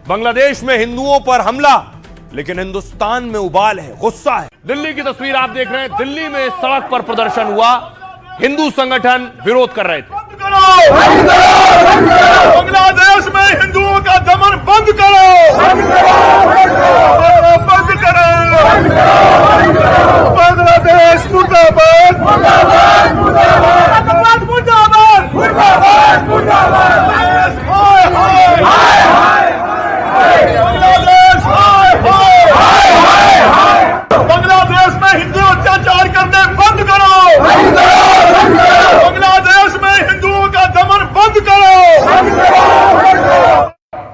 बांग्लादेश में हिंदुओं पर हमला, लेकिन हिंदुस्तान में उबाल है, गुस्सा है। दिल्ली की तस्वीर आप देख रहे हैं। दिल्ली में सड़क पर प्रदर्शन हुआ, हिंदू संगठन विरोध कर रहे थे। बांग्लादेश में हिंदुओं का दमन बंद करो, बंद करो। बांग्लादेश मुर्दाबाद, मुर्दाबाद, मुर्दाबाद, मुर्दाबाद, मुर्दाबाद, मुर्दाबाद। बांग्लादेश, बांग्लादेश में हिंदू अत्याचार करने बंद करो, बांग्लादेश में हिंदुओं का दमन बंद करो।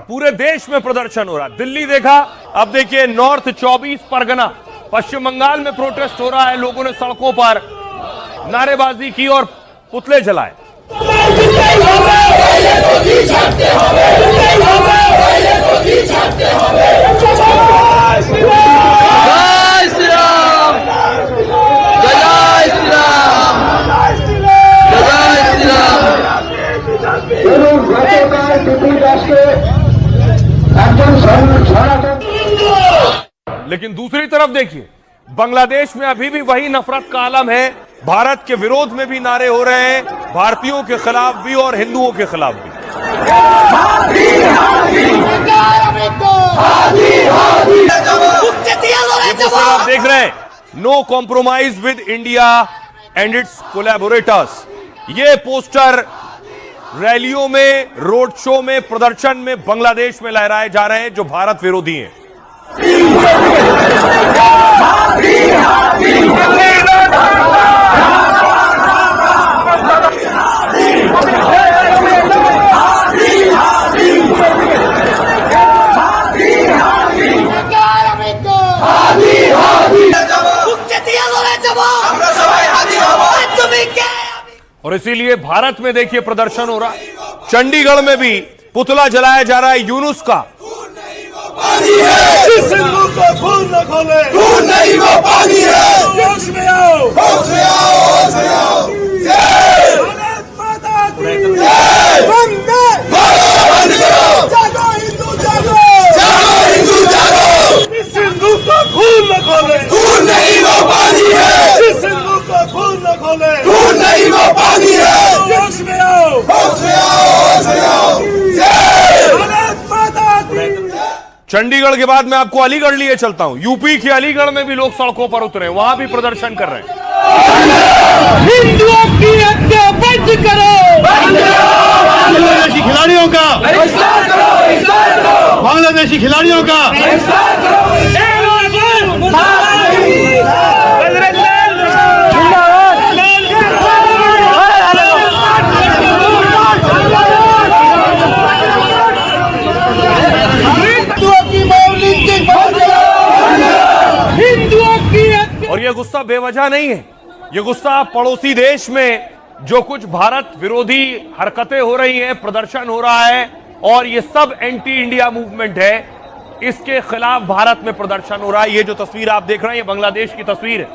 पूरे देश में प्रदर्शन हो रहा है। दिल्ली देखा, अब देखिए नॉर्थ 24 परगना, पश्चिम बंगाल में प्रोटेस्ट हो रहा है। लोगों ने सड़कों पर नारेबाजी की और पुतले जलाए। लेकिन दूसरी तरफ देखिए, बांग्लादेश में अभी भी वही नफरत का आलम है। भारत के विरोध में भी नारे हो रहे हैं, भारतीयों के खिलाफ भी और हिंदुओं के खिलाफ भी। ये पोस्टर आप देख रहे हैं, no compromise with India and its collaborators. ये पोस्टर रैलियों में, रोड शो में, प्रदर्शन में बांग्लादेश में लहराए जा रहे हैं, जो भारत विरोधी हैं। और इसीलिए भारत में देखिए प्रदर्शन हो रहा है। चंडीगढ़ में भी पुतला जलाया जा रहा है यूनुस का। सिंधु को खून न खोले, खून नहीं वो पानी है। होश में आओ, होश में आओ, होश में आओ। भारत माता की जय। वंदे मातरम, बंद करो। जागो हिंदू, जागो, जागो हिंदू, जागो। सिंधु को खून न खोले, खून नहीं वो पानी है। सिंधु को खून न खोले, खून नहीं वो पानी है। होश में आओ, होश में आओ, होश में आओ। जय भारत माता की। चंडीगढ़ के बाद मैं आपको अलीगढ़ लिए चलता हूं। यूपी के अलीगढ़ में भी लोग सड़कों पर उतरे, वहां भी प्रदर्शन कर रहे हैं। हिंदुओं की हत्या बंद करो, बांग्लादेशी खिलाड़ियों का, बांग्लादेशी खिलाड़ियों का। और यह गुस्सा बेवजह नहीं है। यह गुस्सा पड़ोसी देश में जो कुछ भारत विरोधी हरकतें हो रही हैं, प्रदर्शन हो रहा है, और यह सब एंटी इंडिया मूवमेंट है, इसके खिलाफ भारत में प्रदर्शन हो रहा है। ये जो तस्वीर आप देख रहे हैं, ये बांग्लादेश की तस्वीर है।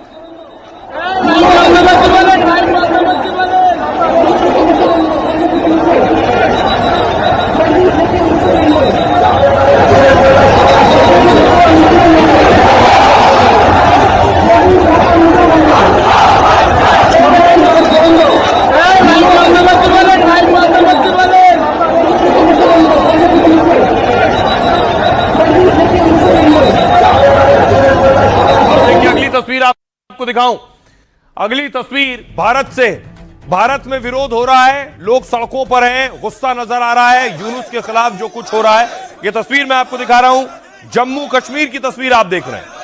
तस्वीर आपको दिखाऊं, अगली तस्वीर भारत से। भारत में विरोध हो रहा है, लोग सड़कों पर हैं, गुस्सा नजर आ रहा है यूनुस के खिलाफ जो कुछ हो रहा है। यह तस्वीर मैं आपको दिखा रहा हूं, जम्मू कश्मीर की तस्वीर आप देख रहे हैं।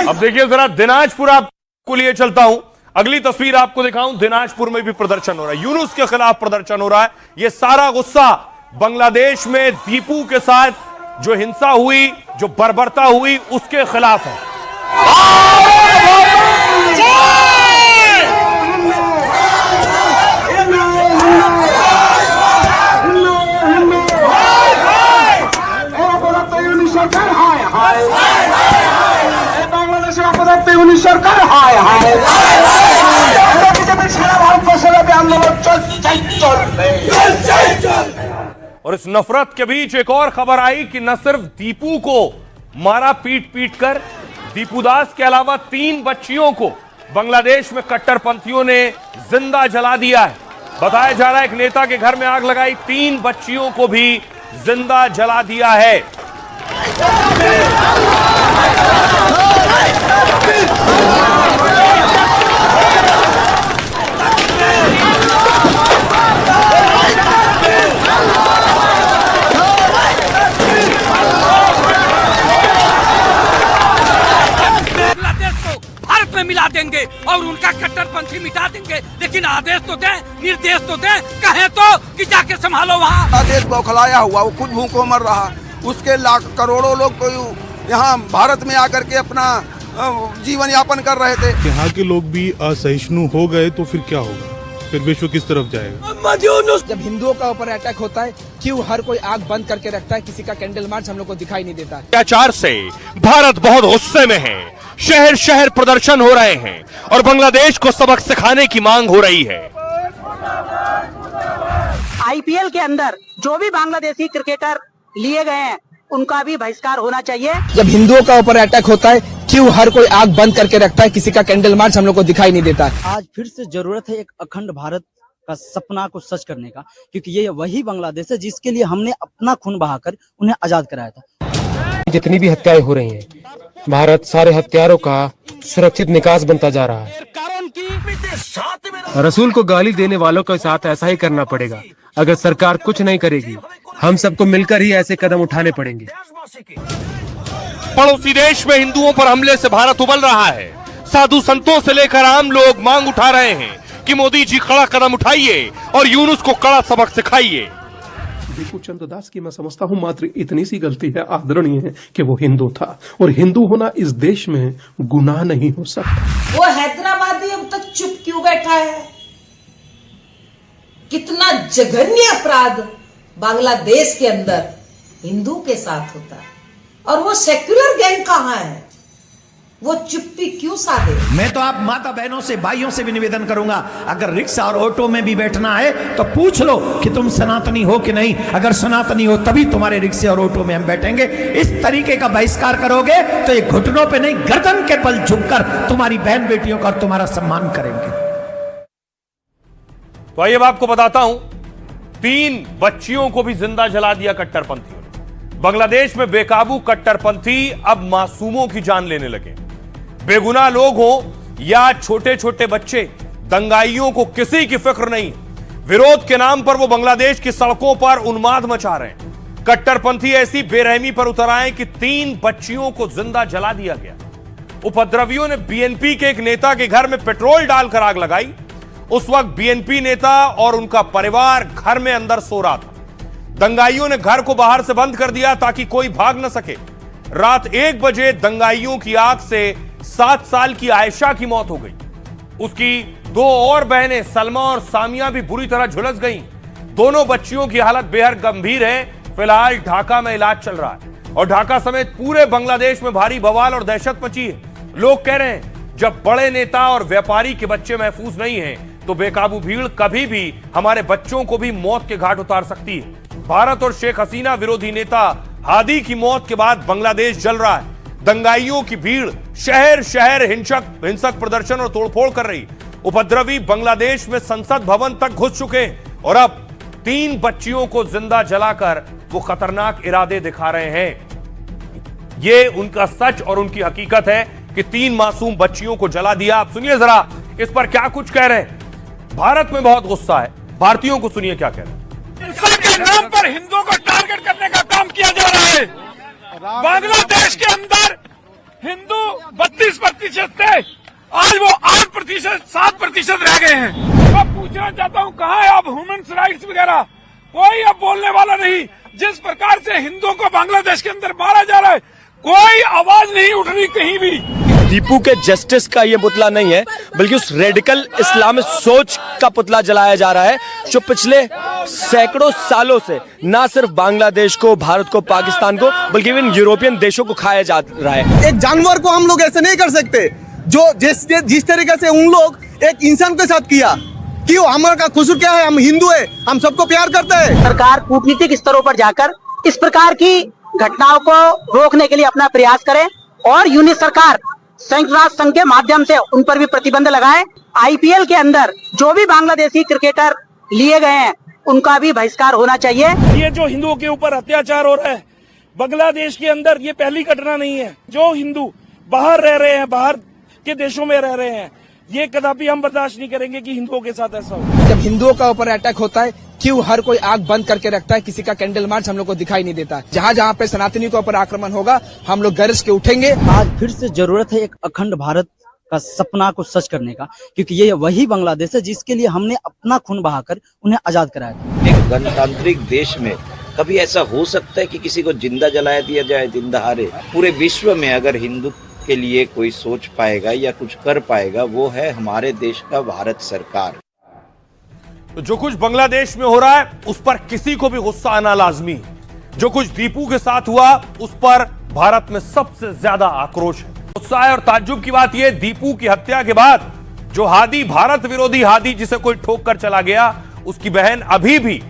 अब देखिए जरा दिनाजपुर आपको लिए चलता हूं, अगली तस्वीर आपको दिखाऊं। दिनाजपुर में भी प्रदर्शन हो रहा है, यूनुस के खिलाफ प्रदर्शन हो रहा है। यह सारा गुस्सा बांग्लादेश में दीपू के साथ जो हिंसा हुई, जो बर्बरता हुई, उसके खिलाफ है। और इस नफरत के बीच एक और खबर आई कि न सिर्फ दीपू को मारा पीट पीट कर, दीपूदास के अलावा 3 बच्चियों को बांग्लादेश में कट्टरपंथियों ने जिंदा जला दिया है। बताया जा रहा है एक नेता के घर में आग लगाई, 3 बच्चियों को भी जिंदा जला दिया है। मिला देंगे और उनका कट्टरपंथी मिटा देंगे, लेकिन आदेश तो दें, निर्देश तो दें, कहें तो कि जाके संभालो वहाँ। देश बौखलाया हुआ, वो खुद भूखों मर रहा, उसके लाख करोड़ों लोग तो यहाँ भारत में आकर के अपना जीवन यापन कर रहे थे। यहाँ के लोग भी असहिष्णु हो गए तो फिर क्या होगा, फिर विश्व किस तरफ जाएगा। जब हिंदुओं का ऊपर अटैक होता है, क्यों हर कोई आग बंद करके रखता है, किसी का कैंडल मार्च हम लोग को दिखाई नहीं देता। अत्याचार से भारत बहुत गुस्से में है, शहर शहर प्रदर्शन हो रहे हैं और बांग्लादेश को सबक सिखाने की मांग हो रही है। आईपीएल के अंदर जो भी बांग्लादेशी क्रिकेटर लिए गए हैं उनका भी बहिष्कार होना चाहिए। जब हिंदुओं का ऊपर अटैक होता है, क्यों हर कोई आग बंद करके रखता है, किसी का कैंडल मार्च हम लोग को दिखाई नहीं देता। आज फिर से जरूरत है एक अखंड भारत का सपना को सच करने का, क्योंकि ये वही बांग्लादेश है जिसके लिए हमने अपना खून बहाकर उन्हें आजाद कराया था। जितनी भी हत्याएं हो रही हैं, भारत सारे हत्यारों का सुरक्षित निकास बनता जा रहा है। रसूल को गाली देने वालों के साथ ऐसा ही करना पड़ेगा। अगर सरकार कुछ नहीं करेगी, हम सबको मिलकर ही ऐसे कदम उठाने पड़ेंगे। पड़ोसी देश में हिंदुओं पर हमले से भारत उबल रहा है। साधु संतों से लेकर आम लोग मांग उठा रहे हैं कि मोदी जी कड़ा कदम उठाइए और यूनुस को कड़ा सबक सिखाइए। दीपू चंद्र दास की मैं समझता हूँ मात्र इतनी सी गलती है, आदरणीय है, कि वो हिंदू था और हिंदू होना इस देश में गुनाह नहीं हो सकता। वो हैदराबादी अब तक चुप क्यों बैठा है? कितना जघन्य अपराध बांग्लादेश के अंदर हिंदू के साथ होता है और वो सेक्युलर गैंग कहाँ है? वो चुप्पी क्यों साधे? मैं तो आप माता बहनों से, भाइयों से भी निवेदन करूंगा, अगर रिक्शा और ऑटो में भी बैठना है तो पूछ लो कि तुम सनातनी हो कि नहीं। अगर सनातनी हो तभी तुम्हारे रिक्शे और ऑटो में हम बैठेंगे। इस तरीके का बहिष्कार करोगे तो ये घुटनों पे नहीं, गर्दन के बल झुककर तुम्हारी बहन बेटियों का तुम्हारा सम्मान करेंगे। तो आइए मैं आपको बताता हूं, 3 बच्चियों को भी जिंदा जला दिया कट्टरपंथियों ने। बांग्लादेश में बेकाबू कट्टरपंथी अब मासूमों की जान लेने लगे। बेगुनाह लोग हों या छोटे छोटे बच्चे, दंगाइयों को किसी की फिक्र नहीं। विरोध के नाम पर वो बांग्लादेश की सड़कों पर उन्माद मचा रहे हैं। कट्टरपंथी ऐसी बेरहमी पर उतर आए कि 3 बच्चियों को जिंदा जला दिया गया। उपद्रवियों ने बीएनपी के एक नेता के घर में पेट्रोल डालकर आग लगाई। उस वक्त बीएनपी नेता और उनका परिवार घर में अंदर सो रहा था। दंगाइयों ने घर को बाहर से बंद कर दिया ताकि कोई भाग न सके। रात 1 बजे दंगाइयों की आग से 7 साल की आयशा की मौत हो गई। उसकी 2 और बहनें सलमा और सामिया भी बुरी तरह झुलस गईं। दोनों बच्चियों की हालत बेहद गंभीर है। फिलहाल ढाका में इलाज चल रहा है और ढाका समेत पूरे बांग्लादेश में भारी बवाल और दहशत मची है। लोग कह रहे हैं जब बड़े नेता और व्यापारी के बच्चे महफूज नहीं हैं तो बेकाबू भीड़ कभी भी हमारे बच्चों को भी मौत के घाट उतार सकती है। भारत और शेख हसीना विरोधी नेता हादी की मौत के बाद बांग्लादेश जल रहा है। दंगाइयों की भीड़ शहर शहर हिंसक प्रदर्शन और तोड़फोड़ कर रही। उपद्रवी बांग्लादेश में संसद भवन तक घुस चुके हैं और अब 3 बच्चियों को जिंदा जलाकर वो खतरनाक इरादे दिखा रहे हैं। ये उनका सच और उनकी हकीकत है कि 3 मासूम बच्चियों को जला दिया। आप सुनिए जरा इस पर क्या कुछ कह रहे हैं। भारत में बहुत गुस्सा है, भारतीयों को सुनिए क्या कह रहे हैं। के नाम पर हिंदुओं को टारगेट करने का काम किया जा रहा है। बांग्लादेश के अंदर हिंदू 32% थे, आज वो 8%, 7% रह गए हैं। मैं पूछना चाहता हूँ कहाँ है अब ह्यूमन राइट्स वगैरह? कोई अब बोलने वाला नहीं। जिस प्रकार से हिंदुओं को बांग्लादेश के अंदर मारा जा रहा है, कोई आवाज नहीं उठ रही कहीं भी। दीपू के जस्टिस का ये पुतला नहीं है, बल्कि उस रेडिकल इस्लामिक सोच का पुतला जलाया जा रहा है जो पिछले सैकड़ों सालों से ना सिर्फ बांग्लादेश को, भारत को, पाकिस्तान को, बल्कि इवन यूरोपियन देशों को खाया जा रहा है। एक जानवर को हम लोग ऐसे नहीं कर सकते जो जिस तरीके से उन लोग एक इंसान के साथ किया। क्यों? हमारा कसूर क्या है? हम हिंदू है, हम सबको प्यार करते हैं। सरकार कूटनीतिक स्तरों पर जाकर इस प्रकार की घटनाओं को रोकने के लिए अपना प्रयास करे और यूनिट सरकार संयुक्त राष्ट्र संघ के माध्यम से उन पर भी प्रतिबंध लगाए। आईपीएल के अंदर जो भी बांग्लादेशी क्रिकेटर लिए गए हैं उनका भी बहिष्कार होना चाहिए। ये जो हिंदुओं के ऊपर अत्याचार हो रहा है बांग्लादेश के अंदर, ये पहली घटना नहीं है। जो हिंदू बाहर रह रहे हैं, बाहर के देशों में रह रहे हैं, ये कदापि हम बर्दाश्त नहीं करेंगे कि हिंदुओं के साथ ऐसा हो। जब हिंदुओं का ऊपर अटैक होता है, क्यों हर कोई आग बंद करके रखता है? किसी का कैंडल मार्च हम लोग को दिखाई नहीं देता। जहाँ जहाँ पे सनातनी के ऊपर आक्रमण होगा हम लोग गरज के उठेंगे। आज फिर से जरूरत है एक अखंड भारत का सपना को सच करने का, क्योंकि ये वही बांग्लादेश है जिसके लिए हमने अपना खून बहाकर उन्हें आजाद कराया था। एक गणतांत्रिक देश में कभी ऐसा हो सकता है कि किसी को जिंदा जलाया दिया जाए, जिंदा हारे? पूरे विश्व में अगर हिंदू के लिए कोई सोच पाएगा या कुछ कर पाएगा, वो है हमारे देश का भारत सरकार। तो जो कुछ बांग्लादेश में हो रहा है उस पर किसी को भी गुस्सा आना लाजमी है। जो कुछ दीपू के साथ हुआ उस पर भारत में सबसे ज्यादा आक्रोश है। गुस्सा है और ताज्जुब की बात यह, दीपू की हत्या के बाद जो हादी, भारत विरोधी हादी जिसे कोई ठोक कर चला गया, उसकी बहन अभी भी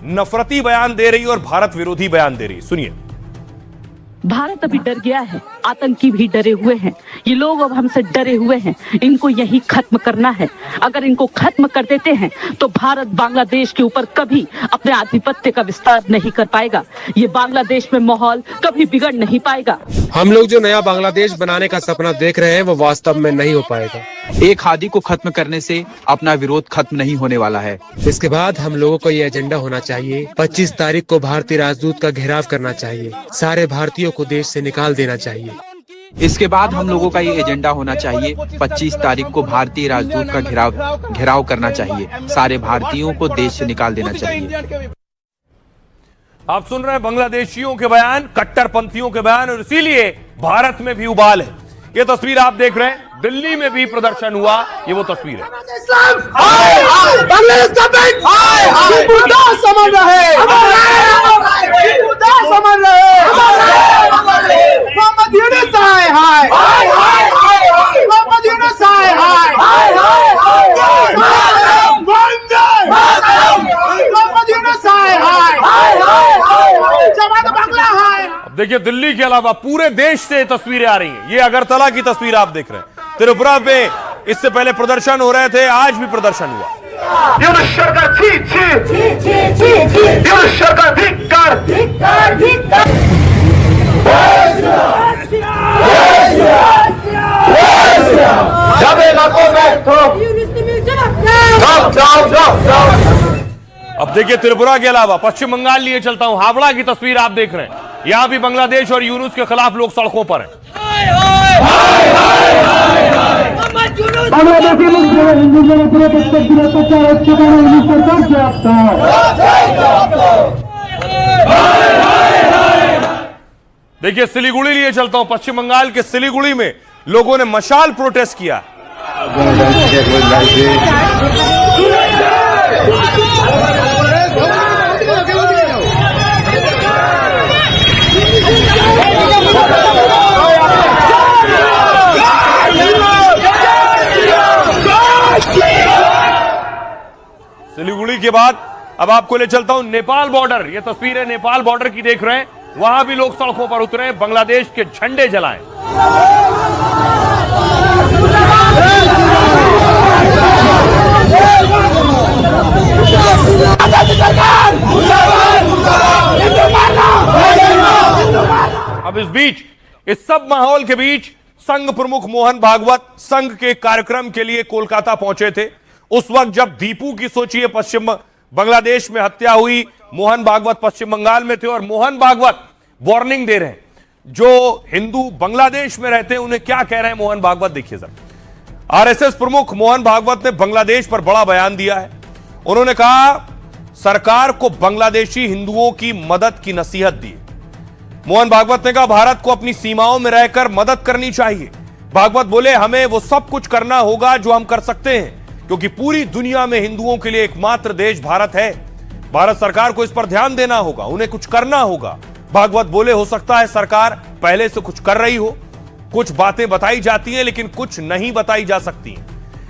नफरती बयान दे रही और भारत विरोधी बयान दे रही। सुनिए। भारत अभी डर गया है, आतंकी भी डरे हुए हैं, ये लोग अब हमसे डरे हुए हैं। इनको यही खत्म करना है। अगर इनको खत्म कर देते हैं तो भारत बांग्लादेश के ऊपर कभी अपने आधिपत्य का विस्तार नहीं कर पाएगा। ये बांग्लादेश में माहौल कभी बिगड़ नहीं पाएगा। हम लोग जो नया बांग्लादेश बनाने का सपना देख रहे हैं वो वास्तव में नहीं हो पाएगा। एक हादी को खत्म करने से अपना विरोध खत्म नहीं होने वाला है। इसके बाद हम लोगों को ये एजेंडा होना चाहिए। 25 तारीख को भारतीय राजदूत का घेराव करना चाहिए। सारे भारतीयों को देश से निकाल देना चाहिए। इसके बाद हम लोगों का ये एजेंडा होना चाहिए। 25 तारीख को भारतीय राजदूत का घेराव करना चाहिए। सारे भारतीयों को देश से निकाल देना चाहिए। आप सुन रहे हैं बांग्लादेशियों के बयान, कट्टरपंथियों के बयान, और इसीलिए भारत में भी उबाल है। ये तस्वीर आप देख रहे हैं, दिल्ली में भी प्रदर्शन हुआ, ये वो तस्वीर है। बांग्लादेश गवर्नमेंट मुद्दा समझ रहे, मुद्दा समझ रहे, मोहम्मद यूनुस आए, हाय मोहम्मद यूनुस आए, हाय मोहम्मद यूनुस आए, हाय जमात बांग्ला, हाय। अब देखिए, दिल्ली के अलावा पूरे देश से तस्वीरें आ रही हैं। ये अगरतला की तस्वीर आप देख रहे हैं। त्रिपुरा पे इससे पहले प्रदर्शन हो रहे थे, आज भी प्रदर्शन हुआ। अब देखिए, त्रिपुरा के अलावा पश्चिम बंगाल लिए चलता हूं। हावड़ा की तस्वीर आप देख रहे हैं, यहां भी बांग्लादेश और यूनुस के खिलाफ लोग सड़कों पर हैं। देखिए, सिलीगुड़ी लिए चलता हूं। पश्चिम बंगाल के सिलीगुड़ी में लोगों ने मशाल प्रोटेस्ट किया। सिलीगुड़ी के बाद अब आपको ले चलता हूं नेपाल बॉर्डर। ये तस्वीर है नेपाल बॉर्डर की, देख रहे हैं। वहां भी लोग सड़कों पर उतरे, बांग्लादेश के झंडे जलाए। अब इस बीच, इस सब माहौल के बीच, संघ प्रमुख मोहन भागवत संघ के कार्यक्रम के लिए कोलकाता पहुंचे थे। उस वक्त जब दीपू की, सोचिए, पश्चिम बांग्लादेश में हत्या हुई, मोहन भागवत पश्चिम बंगाल में थे और मोहन भागवत वार्निंग दे रहे हैं। जो हिंदू बांग्लादेश में रहते हैं उन्हें क्या कह रहे हैं मोहन भागवत, देखिए जरा। आरएसएस प्रमुख मोहन भागवत ने बांग्लादेश पर बड़ा बयान दिया है। उन्होंने कहा, सरकार को बांग्लादेशी हिंदुओं की मदद की नसीहत दी। मोहन भागवत ने कहा, भारत को अपनी सीमाओं में रहकर मदद करनी चाहिए। भागवत बोले, हमें वो सब कुछ करना होगा जो हम कर सकते हैं, क्योंकि पूरी दुनिया में हिंदुओं के लिए एकमात्र देश भारत है। भारत सरकार को इस पर ध्यान देना होगा, उन्हें कुछ करना होगा। भागवत बोले, हो सकता है सरकार पहले से कुछ कर रही हो, कुछ बातें बताई जाती हैं लेकिन कुछ नहीं बताई जा सकती।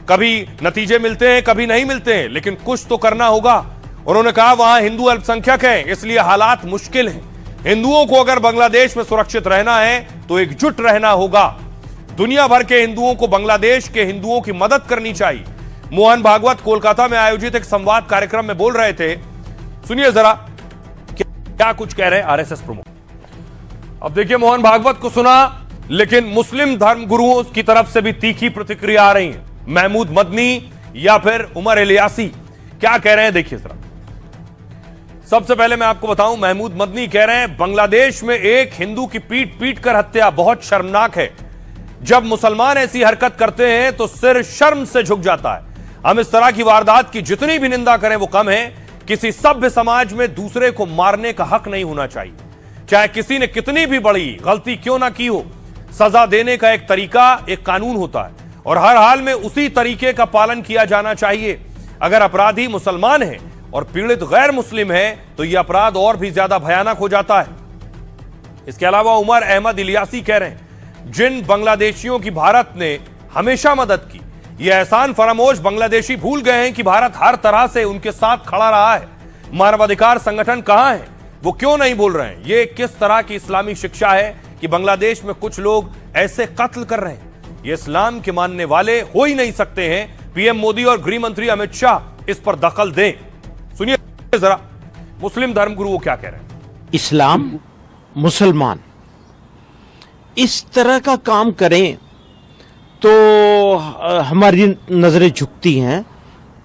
कभी नतीजे मिलते हैं, कभी नहीं मिलते हैं, लेकिन कुछ तो करना होगा। उन्होंने कहा वहां हिंदू अल्पसंख्यक हैं, इसलिए हालात मुश्किल हैं। हिंदुओं को अगर बांग्लादेश में सुरक्षित रहना है तो एकजुट रहना होगा। दुनिया भर के हिंदुओं को बांग्लादेश के हिंदुओं की मदद करनी चाहिए। मोहन भागवत कोलकाता में आयोजित एक संवाद कार्यक्रम में बोल रहे थे। सुनिए जरा क्या कुछ कह रहे हैं आरएसएस प्रमुख। अब देखिए, मोहन भागवत को सुना, लेकिन मुस्लिम धर्म गुरुओं की तरफ से भी तीखी प्रतिक्रिया आ रही है। महमूद मदनी या फिर उमर इलियासी क्या कह रहे हैं, देखिए जरा। सबसे पहले मैं आपको बताऊं, महमूद मदनी कह रहे हैं बांग्लादेश में एक हिंदू की पीट पीट कर हत्या बहुत शर्मनाक है। जब मुसलमान ऐसी हरकत करते हैं तो सिर शर्म से झुक जाता है। हम इस तरह की वारदात की जितनी भी निंदा करें वो कम है। किसी सभ्य समाज में दूसरे को मारने का हक नहीं होना चाहिए, चाहे किसी ने कितनी भी बड़ी गलती क्यों ना की हो। सजा देने का एक तरीका, एक कानून होता है और हर हाल में उसी तरीके का पालन किया जाना चाहिए। अगर अपराधी मुसलमान है और पीड़ित गैर मुस्लिम है तो यह अपराध और भी ज्यादा भयानक हो जाता है। इसके अलावा उमर अहमद इलियासी कह रहे हैं, जिन बांग्लादेशियों की भारत ने हमेशा मदद की, यह एहसान फरामोश बांग्लादेशी भूल गए हैं कि भारत हर तरह से उनके साथ खड़ा रहा है। मानवाधिकार संगठन कहां है, वो क्यों नहीं बोल रहे हैं? ये किस तरह की इस्लामी शिक्षा है कि बांग्लादेश में कुछ लोग ऐसे कत्ल कर रहे हैं? ये इस्लाम के मानने वाले हो ही नहीं सकते हैं। पीएम मोदी और गृह मंत्री अमित शाह इस पर दखल दें। सुनिए जरा मुस्लिम धर्मगुरु वो क्या कह रहे हैं। इस्लाम, मुसलमान इस तरह का काम करें तो हमारी नजरें झुकती हैं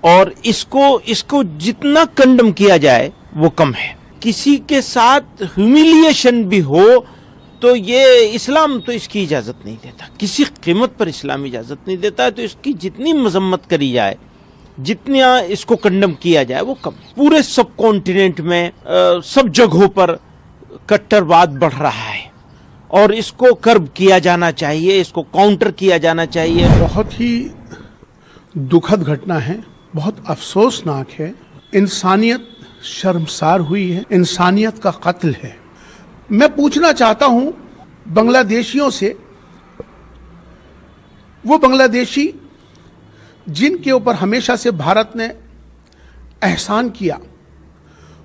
और इसको जितना कंडम किया जाए वो कम है। किसी के साथ ह्यूमिलिएशन भी हो तो ये इस्लाम तो इसकी इजाजत नहीं देता, किसी कीमत पर इस्लाम इजाजत नहीं देता है। तो इसकी जितनी मजम्मत करी जाए, जितना इसको कंडम किया जाए वो कम। पूरे सब कॉन्टिनेंट में सब जगहों पर कट्टरवाद बढ़ रहा है और इसको कर्ब किया जाना चाहिए, इसको काउंटर किया जाना चाहिए। बहुत ही दुखद घटना है, बहुत अफसोसनाक है। इंसानियत शर्मसार हुई है, इंसानियत का कत्ल है। मैं पूछना चाहता हूं बांग्लादेशियों से, वो बांग्लादेशी जिनके ऊपर हमेशा से भारत ने एहसान किया,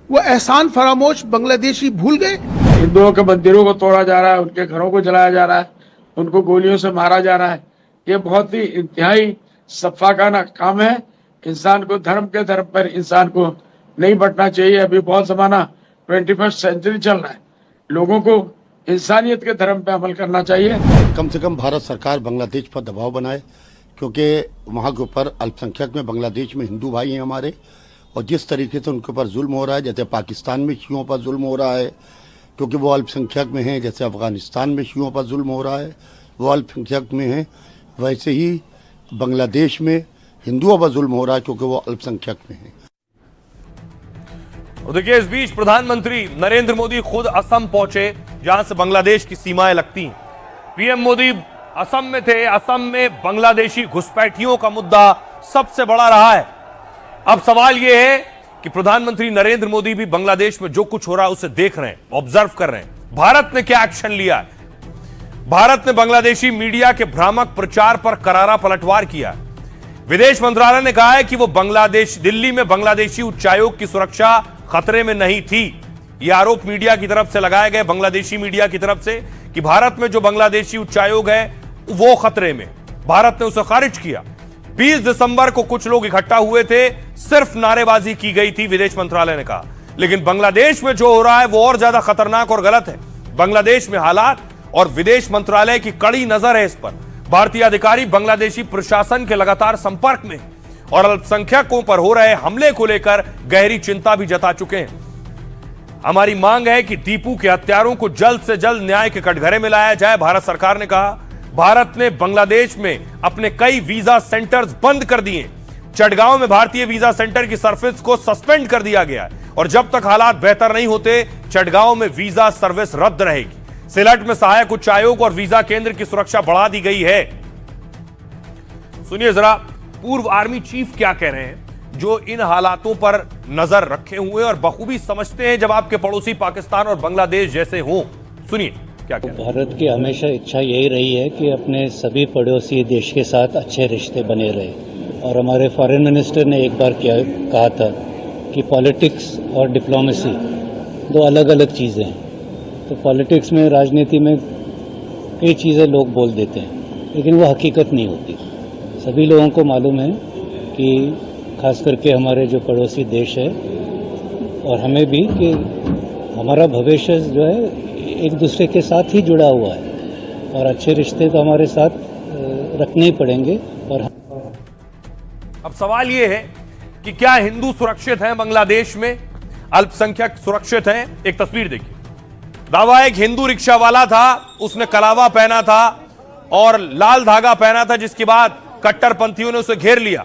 वो एहसान फरामोश बांग्लादेशी भूल गए। हिंदुओं के मंदिरों को तोड़ा जा रहा है, उनके घरों को जलाया जा रहा है, उनको गोलियों से मारा जा रहा है। ये बहुत ही इंतहाई सफाकाना काम है। इंसान को धर्म के धर्म पर इंसान को नहीं बंटना चाहिए। अभी बहुत जमाना 21st सेंचुरी चल रहा है, लोगों को इंसानियत के धर्म पे अमल करना चाहिए। कम से कम भारत सरकार बांग्लादेश पर दबाव बनाए, क्योंकि वहाँ के ऊपर अल्पसंख्यक में बांग्लादेश में हिंदू भाई हैं हमारे, और जिस तरीके से उनके ऊपर जुल्म हो रहा है, जैसे पाकिस्तान में शियों पर जुल्म हो रहा है क्योंकि वो अल्पसंख्यक में हैं, जैसे अफगानिस्तान में शियों पर जुल्म हो रहा है वो अल्पसंख्यक में हैं, वैसे ही बांग्लादेश में हिंदुओं पर जुल्म हो रहा है क्योंकि वो अल्पसंख्यक में हैं। और देखिए, इस बीच प्रधानमंत्री नरेंद्र मोदी खुद असम पहुंचे, जहां से बांग्लादेश की सीमाएं लगती हैं। पीएम मोदी असम में थे। असम में बांग्लादेशी घुसपैठियों का मुद्दा सबसे बड़ा रहा है। अब सवाल यह है कि प्रधानमंत्री नरेंद्र मोदी भी बांग्लादेश में जो कुछ हो रहा है उसे देख रहे हैं, ऑब्जर्व कर रहे हैं। भारत ने क्या एक्शन लिया है? भारत ने बांग्लादेशी मीडिया के भ्रामक प्रचार पर करारा पलटवार किया है। विदेश मंत्रालय ने कहा है कि वो दिल्ली में बांग्लादेशी उच्चायोग की सुरक्षा खतरे में नहीं थी। यह आरोप मीडिया की तरफ से लगाए गए, बांग्लादेशी मीडिया की तरफ से, कि भारत में जो बांग्लादेशी उच्चायोग है वो खतरे में। भारत ने उसे खारिज किया। 20 दिसंबर को कुछ लोग इकट्ठा हुए थे, सिर्फ नारेबाजी की गई थी, विदेश मंत्रालय ने कहा। लेकिन बांग्लादेश में जो हो रहा है वो और ज्यादा खतरनाक और गलत है। बांग्लादेश में हालात और विदेश मंत्रालय की कड़ी नजर है इस पर। भारतीय अधिकारी बांग्लादेशी प्रशासन के लगातार संपर्क में और अल्पसंख्यकों पर हो रहे हमले को लेकर गहरी चिंता भी जता चुके हैं। हमारी मांग है कि दीपू के हत्यारों को जल्द से जल्द न्याय के कटघरे में लाया जाए, भारत सरकार ने कहा। भारत ने बांग्लादेश में अपने कई वीजा सेंटर्स बंद कर दिए। चटगांव में भारतीय वीजा सेंटर की सर्विस को सस्पेंड कर दिया गया है और जब तक हालात बेहतर नहीं होते चटगांव में वीजा सर्विस रद्द रहेगी। सिलट में सहायक उच्चायोग और वीजा केंद्र की सुरक्षा बढ़ा दी गई है। सुनिए जरा पूर्व आर्मी चीफ क्या कह रहे हैं, जो इन हालातों पर नजर रखे हुए और बखूबी समझते हैं जब आपके पड़ोसी पाकिस्तान और बांग्लादेश जैसे हों। सुनिए क्या कह रहे हैं। भारत की हमेशा इच्छा यही रही है कि अपने सभी पड़ोसी देश के साथ अच्छे रिश्ते बने रहे। और हमारे फॉरेन मिनिस्टर ने एक बार कहा था कि पॉलिटिक्स और डिप्लोमेसी दो अलग अलग चीज़ें हैं। तो पॉलिटिक्स में, राजनीति में कई चीज़ें लोग बोल देते हैं, लेकिन वो हकीकत नहीं होती। सभी लोगों को मालूम है कि खास करके हमारे जो पड़ोसी देश है और हमें भी, कि हमारा भविष्य जो है एक दूसरे के साथ ही जुड़ा हुआ है और अच्छे रिश्ते तो हमारे साथ रखने ही पड़ेंगे। और अब सवाल यह है कि क्या हिंदू सुरक्षित हैं बांग्लादेश में, अल्पसंख्यक सुरक्षित हैं? एक तस्वीर देखिए। दावा एक हिंदू रिक्शा वाला था, उसने कलावा पहना था और लाल धागा पहना था, जिसके बाद कट्टरपंथियों ने उसे घेर लिया।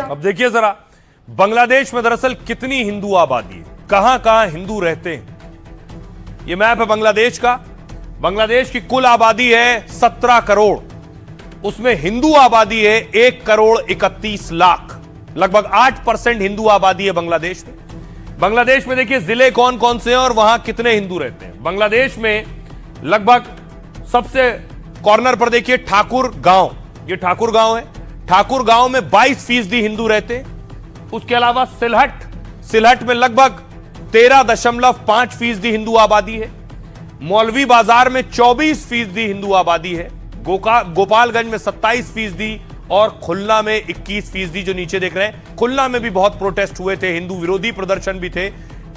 अब देखिए जरा, बांग्लादेश में दरअसल कितनी हिंदू आबादी है, कहां कहां हिंदू रहते हैं। यह मैप है बांग्लादेश का। बांग्लादेश की कुल आबादी है 17 करोड़, उसमें हिंदू आबादी है 1 करोड़ 31 लाख, लगभग 8% हिंदू आबादी है बांग्लादेश में। बांग्लादेश में देखिए जिले कौन कौन से हैं और वहां कितने हिंदू रहते हैं। बांग्लादेश में लगभग सबसे कॉर्नर पर देखिए ठाकुर गांव, ये ठाकुर गांव है। ठाकुर गांव में 22% हिंदू रहते हैं। उसके अलावा सिलहट में लगभग 13.5% हिंदू आबादी है। मौलवी बाजार में 24% हिंदू आबादी है। गोपालगंज में 27% और खुलना में 21%, जो नीचे देख रहे हैं। खुलना में भी बहुत प्रोटेस्ट हुए थे, हिंदू विरोधी प्रदर्शन भी थे।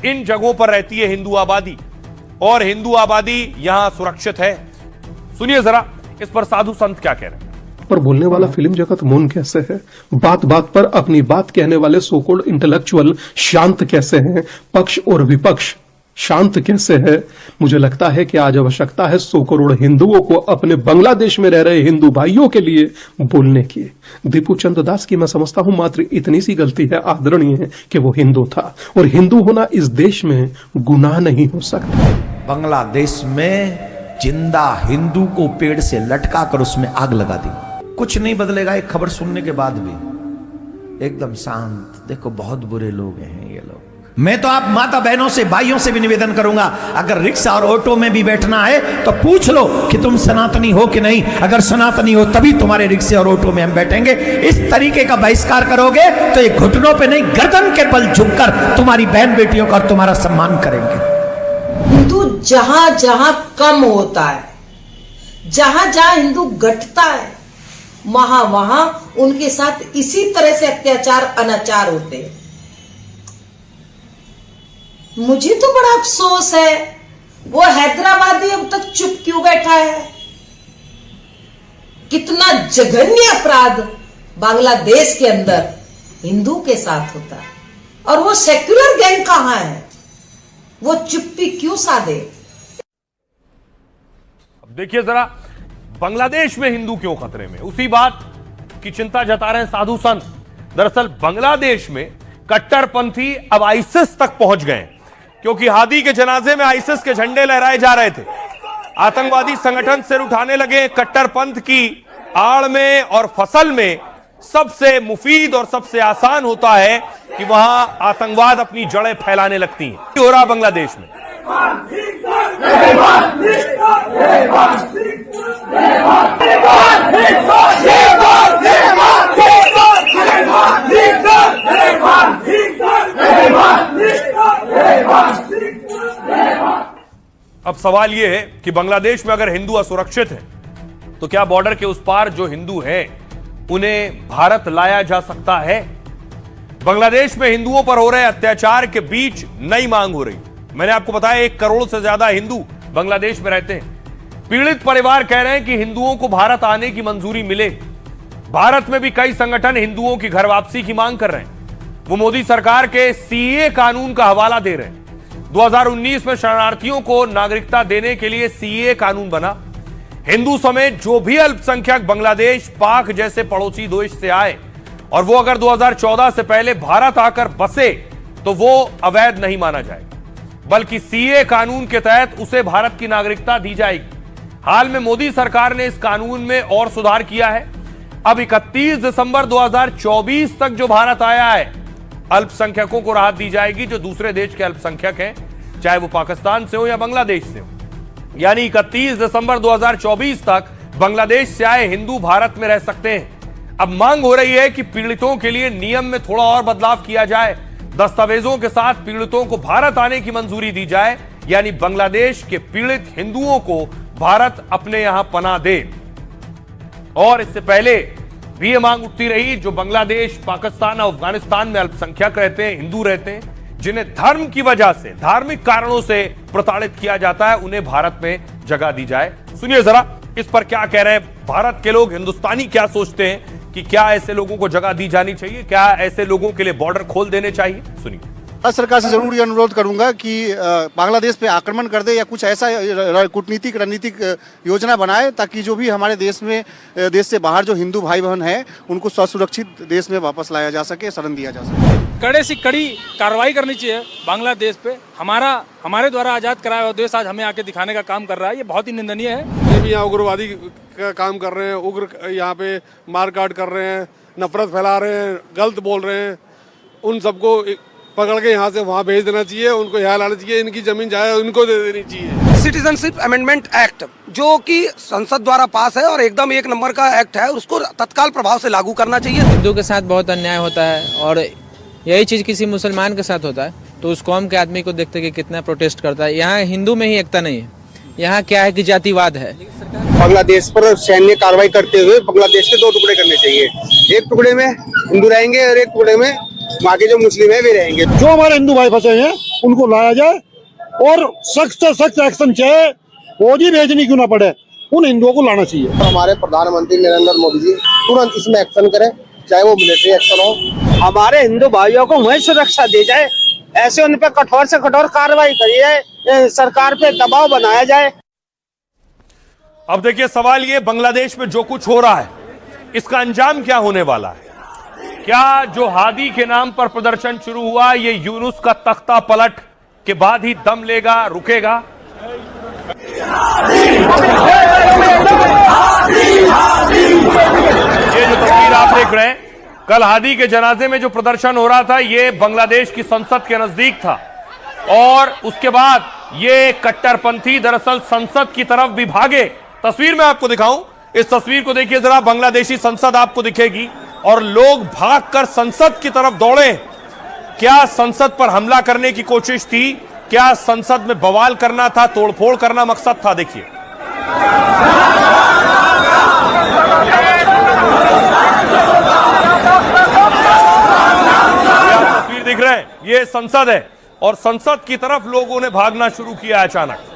इन जगहों पर रहती है हिंदू आबादी और हिंदू आबादी यहां सुरक्षित है। सुनिए जरा इस पर साधु संत क्या कह रहे हैं। पर बोलने वाला फिल्म जगत मौन कैसे है? बात बात पर अपनी बात कहने वाले सोकोल्ड इंटेलेक्चुअल शांत कैसे हैं? पक्ष और विपक्ष शांत कैसे है? मुझे लगता है कि आज आवश्यकता है 100 करोड़ हिंदुओं को अपने बांग्लादेश में रह रहे हिंदू भाइयों के लिए बोलने की। दीपू चंद्र दास की मैं समझता हूं मात्र इतनी सी गलती है, आदरणीय है, कि वो हिंदू था, और हिंदू होना इस देश में गुनाह नहीं हो सकता। बांग्लादेश में जिंदा हिंदू को पेड़ से लटका कर उसमें आग लगा दी। कुछ नहीं बदलेगा एक खबर सुनने के बाद भी, एकदम शांत। देखो बहुत बुरे लोग हैं ये लोग। मैं तो आप माता बहनों से, भाइयों से भी निवेदन करूंगा, अगर रिक्शा और ऑटो में भी बैठना है तो पूछ लो कि तुम सनातनी हो कि नहीं। अगर सनातनी हो तभी तुम्हारे रिक्शे और ऑटो में हम बैठेंगे। इस तरीके का बहिष्कार करोगे तो ये घुटनों पे नहीं, गर्दन के बल झुककर तुम्हारी बहन बेटियों का और तुम्हारा सम्मान करेंगे। हिंदू जहां जहां कम होता है, जहां जहां हिंदू घटता है, वहां वहां उनके साथ इसी तरह से अत्याचार अनाचार होते हैं। मुझे तो बड़ा अफसोस है, वो हैदराबादी अब तक चुप क्यों बैठा है। कितना जघन्य अपराध बांग्लादेश के अंदर हिंदू के साथ होता है, और वो सेक्युलर गैंग कहां है, वो चुप्पी क्यों साधे। अब देखिए जरा, बांग्लादेश में हिंदू क्यों खतरे में, उसी बात की चिंता जता रहे हैं साधु संत। दरअसल बांग्लादेश में कट्टरपंथी अब आईसिस तक पहुंच गए, क्योंकि हादी के जनाजे में आईसिस के झंडे लहराए जा रहे थे। आतंकवादी संगठन सिर उठाने लगे। कट्टरपंथ की आड़ में और फसल में सबसे मुफीद और सबसे आसान होता है कि वहां आतंकवाद अपनी जड़ें फैलाने लगती हैं। हो रहा बांग्लादेश में। अब सवाल यह है कि बांग्लादेश में अगर हिंदू असुरक्षित हैं, तो क्या बॉर्डर के उस पार जो हिंदू हैं उन्हें भारत लाया जा सकता है? बांग्लादेश में हिंदुओं पर हो रहे अत्याचार के बीच नई मांग हो रही। मैंने आपको बताया 1 करोड़ से ज्यादा हिंदू बांग्लादेश में रहते हैं। पीड़ित परिवार कह रहे हैं कि हिंदुओं को भारत आने की मंजूरी मिले। भारत में भी कई संगठन हिंदुओं की घर वापसी की मांग कर रहे हैं। वो मोदी सरकार के सीए कानून का हवाला दे रहे हैं। 2019 में शरणार्थियों को नागरिकता देने के लिए सीएए कानून बना। हिंदू समेत जो भी अल्पसंख्यक बांग्लादेश, पाक जैसे पड़ोसी देश से आए और वो अगर 2014 से पहले भारत आकर बसे तो वो अवैध नहीं माना जाएगा, बल्कि सीएए कानून के तहत उसे भारत की नागरिकता दी जाएगी। हाल में मोदी सरकार ने इस कानून में और सुधार किया है। अब 31 दिसंबर 2024 तक जो भारत आया है, अल्पसंख्यकों को राहत दी जाएगी जो दूसरे देश के अल्पसंख्यक हैं, चाहे वो पाकिस्तान से हो या बांग्लादेश से हो। यानी 31 दिसंबर 2024 तक बांग्लादेश से आए हिंदू भारत में रह सकते हैं। अब मांग हो रही है कि पीड़ितों के लिए नियम में थोड़ा और बदलाव किया जाए, दस्तावेजों के साथ पीड़ितों को भारत आने की मंजूरी दी जाए, यानी बांग्लादेश के पीड़ित हिंदुओं को भारत अपने यहां पनाह दे। और इससे पहले भी ये मांग उठती रही, जो बांग्लादेश, पाकिस्तान और अफगानिस्तान में अल्पसंख्यक रहते हैं, हिंदू रहते हैं, जिन्हें धर्म की वजह से, धार्मिक कारणों से प्रताड़ित किया जाता है, उन्हें भारत में जगह दी जाए। सुनिए जरा इस पर क्या कह रहे हैं भारत के लोग, हिंदुस्तानी क्या सोचते हैं कि क्या ऐसे लोगों को जगह दी जानी चाहिए, क्या ऐसे लोगों के लिए बॉर्डर खोल देने चाहिए। सुनिए। भारत सरकार से जरूर ये अनुरोध करूंगा कि बांग्लादेश पे आक्रमण कर दे या कुछ ऐसा कूटनीतिक रणनीतिक योजना बनाए ताकि जो भी हमारे देश में, देश से बाहर जो हिंदू भाई बहन हैं उनको सुरक्षित देश में वापस लाया जा सके, शरण दिया जा सके। कड़े से कड़ी कार्रवाई करनी चाहिए बांग्लादेश पे। हमारे द्वारा आजाद कराया हुआ देश आज हमें आके दिखाने का काम कर रहा है, ये बहुत ही निंदनीय है। ये भी यहाँ उग्रवादी का काम कर रहे हैं, उग्र यहाँ पे मारकाट कर रहे हैं, नफरत फैला रहे हैं, गलत बोल रहे हैं, उन सबको पकड़ के यहाँ से वहाँ भेज देना चाहिए, उनको यहाँ लाना चाहिए, इनकी जमीन जाए उनको दे देनी चाहिए। सिटीजनशिप अमेंडमेंट एक्ट जो कि संसद द्वारा पास है और एकदम एक नंबर का एक्ट है, उसको तत्काल प्रभाव से लागू करना चाहिए। हिंदू के साथ बहुत अन्याय होता है और यही चीज किसी मुसलमान के साथ होता है तो उस कौम के आदमी को देखते कि कितना प्रोटेस्ट करता है। यहाँ हिंदू में ही एकता नहीं है, यहाँ क्या है कि जातिवाद है। बांग्लादेश पर सैन्य कार्रवाई करते हुए बांग्लादेश के 2 टुकड़े करने चाहिए, एक टुकड़े में हिंदू रहेंगे और एक टुकड़े में बाकी जो मुस्लिम है वे रहेंगे। जो हमारे हिंदू भाई फंसे हैं उनको लाया जाए और सख्त से सख्त एक्शन चाहे फौजी भेजनी क्यों ना पड़े, उन हिंदुओं को लाना चाहिए। हमारे प्रधानमंत्री नरेंद्र मोदी जी तुरंत इसमें एक्शन करें, चाहे वो मिलिट्री एक्शन हो। हमारे हिंदू भाइयों को वही सुरक्षा दी जाए, ऐसे उन पे कठोर से कठोर कार्रवाई करी जाए, सरकार पे दबाव बनाया जाए। अब देखिए सवाल ये, बांग्लादेश में जो कुछ हो रहा है इसका अंजाम क्या होने वाला है? क्या जो हादी के नाम पर प्रदर्शन शुरू हुआ ये यूनुस का तख्ता पलट के बाद ही दम लेगा, रुकेगा? ये जो तस्वीर आप देख रहे हैं, कल हादी के जनाजे में जो प्रदर्शन हो रहा था ये बांग्लादेश की संसद के नजदीक था और उसके बाद ये कट्टरपंथी दरअसल संसद की तरफ भी भागे। तस्वीर में आपको दिखाऊं, इस तस्वीर को देखिए जरा, बांग्लादेशी संसद आपको दिखेगी और लोग भागकर संसद की तरफ दौड़े। क्या संसद पर हमला करने की कोशिश थी? क्या संसद में बवाल करना था, तोड़फोड़ करना मकसद था? देखिए तस्वीर दिख रहे हैं, ये संसद है और संसद की तरफ लोगों ने भागना शुरू किया अचानक।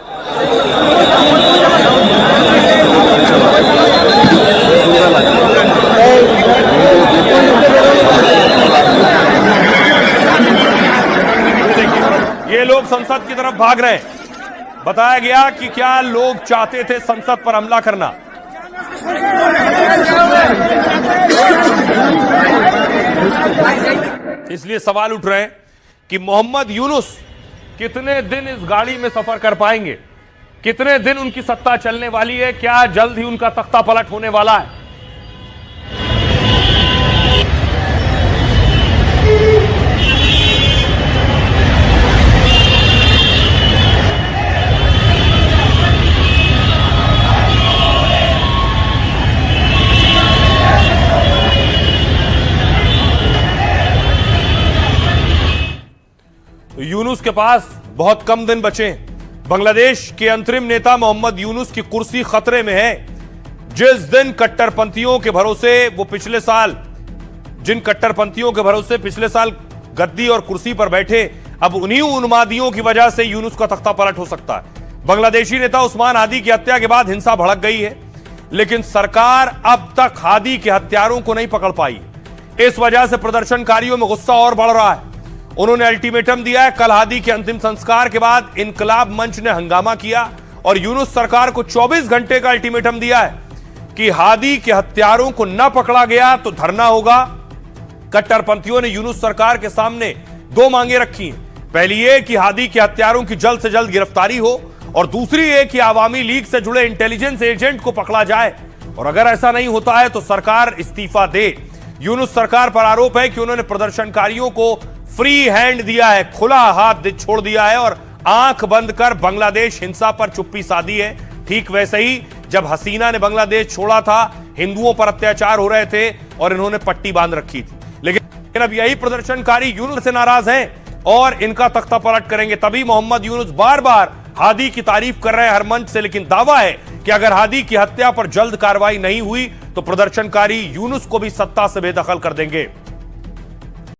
ये लोग संसद की तरफ भाग रहे हैं। बताया गया कि क्या लोग चाहते थे संसद पर हमला करना। इसलिए सवाल उठ रहे हैं कि मोहम्मद यूनुस कितने दिन इस गाड़ी में सफर कर पाएंगे, कितने दिन उनकी सत्ता चलने वाली है, क्या जल्द ही उनका तख्ता पलट होने वाला है? यूनुस के पास बहुत कम दिन बचे हैं। बांग्लादेश के अंतरिम नेता मोहम्मद यूनुस की कुर्सी खतरे में है। जिस दिन कट्टरपंथियों के भरोसे वो पिछले साल, जिन कट्टरपंथियों के भरोसे पिछले साल गद्दी और कुर्सी पर बैठे, अब उन्हीं उन्मादियों की वजह से यूनुस का तख्ता पलट हो सकता है। बांग्लादेशी नेता उस्मान हादी की हत्या के बाद हिंसा भड़क गई है, लेकिन सरकार अब तक हादी के हत्यारों को नहीं पकड़ पाई। इस वजह से प्रदर्शनकारियों में गुस्सा और बढ़ रहा है उन्होंने अल्टीमेटम दिया है। कल हादी के अंतिम संस्कार के बाद इनकलाब मंच ने हंगामा किया और यूनुस सरकार को 24 घंटे का अल्टीमेटम दिया है कि हादी के हत्यारों को न पकड़ा गया तो धरना होगा। कट्टरपंथियों ने यूनुस सरकार के सामने दो मांगे रखी हैं। पहली ये कि हादी के हत्यारों की जल्द से जल्द गिरफ्तारी हो और दूसरी ये कि आवामी लीग से जुड़े इंटेलिजेंस एजेंट को पकड़ा जाए और अगर ऐसा नहीं होता है तो सरकार इस्तीफा दे। यूनुस सरकार पर आरोप है कि उन्होंने प्रदर्शनकारियों को फ्री हैंड दिया है, खुला हाथ छोड़ दिया है और आंख बंद कर बांग्लादेश हिंसा पर चुप्पी साधी है। ठीक वैसे ही जब हसीना ने बांग्लादेश छोड़ा था, हिंदुओं पर अत्याचार हो रहे थे और इन्होंने पट्टी बांध रखी थी। लेकिन अब यही प्रदर्शनकारी यूनुस से नाराज हैं और इनका तख्ता पलट करेंगे। तभी मोहम्मद यूनुस बार बार हादी की तारीफ कर रहे हैं हर मंच से, लेकिन दावा है कि अगर हादी की हत्या पर जल्द कार्रवाई नहीं हुई तो प्रदर्शनकारी यूनुस को भी सत्ता से बेदखल कर देंगे।